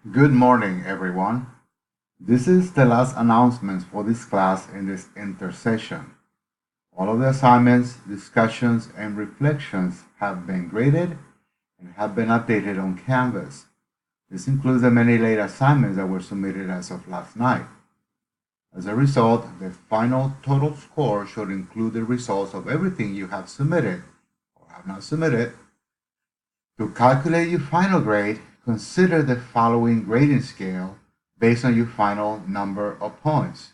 Good morning, everyone. This is the last announcements for this class in this intersession. All of the assignments, discussions, and reflections have been graded and have been updated on Canvas. This includes the many late assignments that were submitted as of last night. As a result, the final total score should include the results of everything you have submitted or have not submitted. To calculate your final grade, consider the following grading scale based on your final number of points.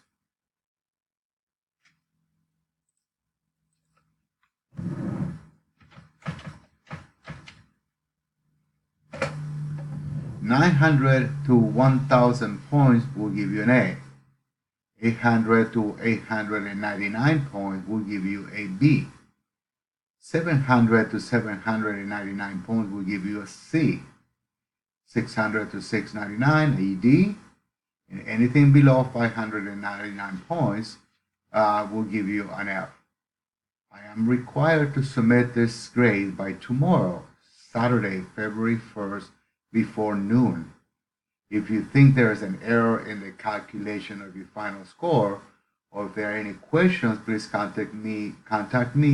"900 to 1,000 points will give you an A. 800 to 899 points will give you a B. 700 to 799 points will give you a C. 600 to 699 a D. And anything below 599 points will give you an F. I am required to submit this grade by tomorrow, Saturday, February 1st, before noon. If you think there is an error in the calculation of your final score, or if there are any questions, please contact me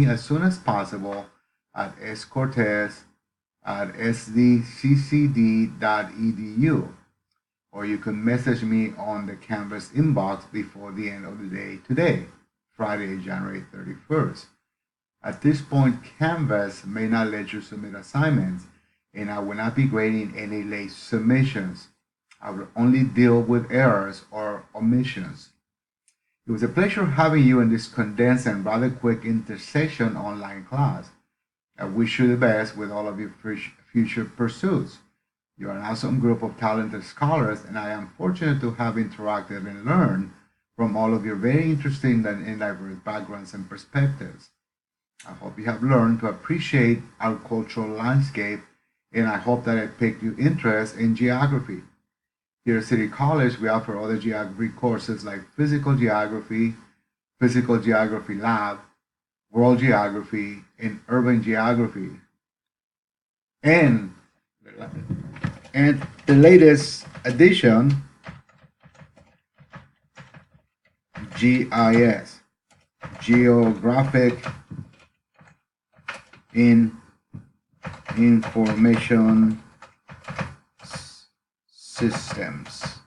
as soon as possible at scortez@sdccd.edu, or you can message me on the Canvas inbox before the end of the day today, Friday, January 31st. At this point, Canvas may not let you submit assignments, and I will not be grading any late submissions. I will only deal with errors or omissions. It was a pleasure having you in this condensed and rather quick intersession online class. I wish you the best with all of your future pursuits. You are an awesome group of talented scholars, and I am fortunate to have interacted and learned from all of your very interesting and diverse backgrounds and perspectives. I hope you have learned to appreciate our cultural landscape, and I hope that it piqued your interest in geography. Here at City College, we offer other geography courses like Physical Geography Lab, World Geography, and Urban Geography. And, and the latest addition, GIS, Geographic Information Systems.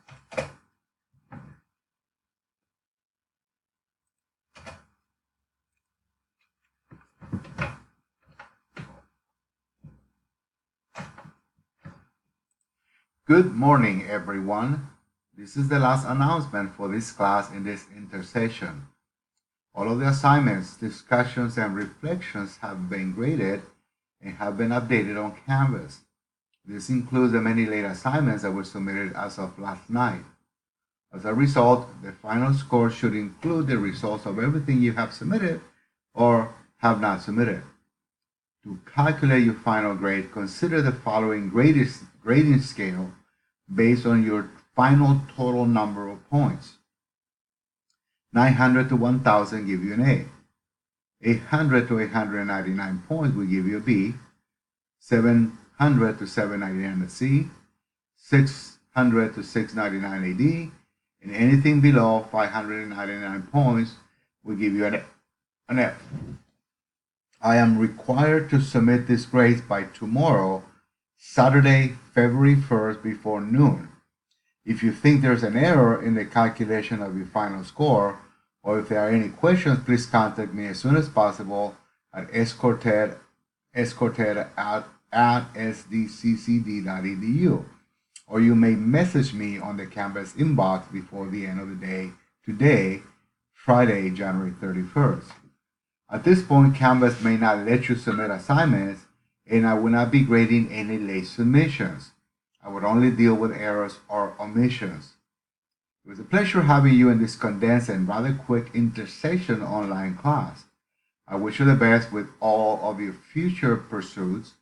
Good morning, everyone. This is the last announcement for this class in this intersession. All of the assignments, discussions, and reflections have been graded and have been updated on Canvas. This includes the many late assignments that were submitted as of last night. As a result, the final score should include the results of everything you have submitted or have not submitted. To calculate your final grade, consider the following grading scale based on your final total number of points. 900 to 1,000 give you an A. 800 to 899 points will give you a B. 700 to 799 a C. 600 to 699 a D. And anything below 599 points will give you an F. I am required to submit this grades by tomorrow, Saturday, February 1st, before noon. If you think there's an error in the calculation of your final score, or if there are any questions, please contact me as soon as possible at scortez@sdccd.edu, or you may message me on the Canvas inbox before the end of the day today, Friday, January 31st. At this point, Canvas may not let you submit assignments, and I will not be grading any late submissions. I would only deal with errors or omissions. It was a pleasure having you in this condensed and rather quick intersession online class. I wish you the best with all of your future pursuits.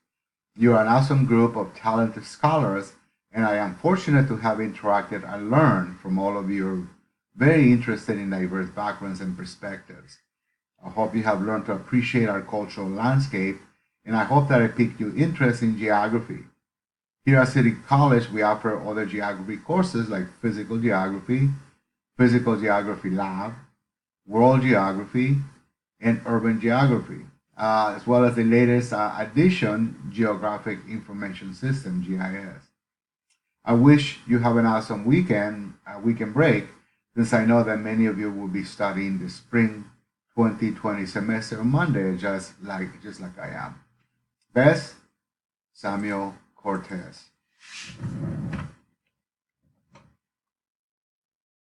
You are an awesome group of talented scholars, and I am fortunate to have interacted and learned from all of your very interested in diverse backgrounds and perspectives. I hope you have learned to appreciate our cultural landscape, and I hope that it piqued your interest in geography. Here at City College, we offer other geography courses like physical geography lab, world geography, and urban geography, as well as the latest addition, Geographic Information System, GIS. I wish you have an awesome weekend break, since I know that many of you will be studying the spring 2020 semester on Monday, just like I am. Best, Samuel Cortez.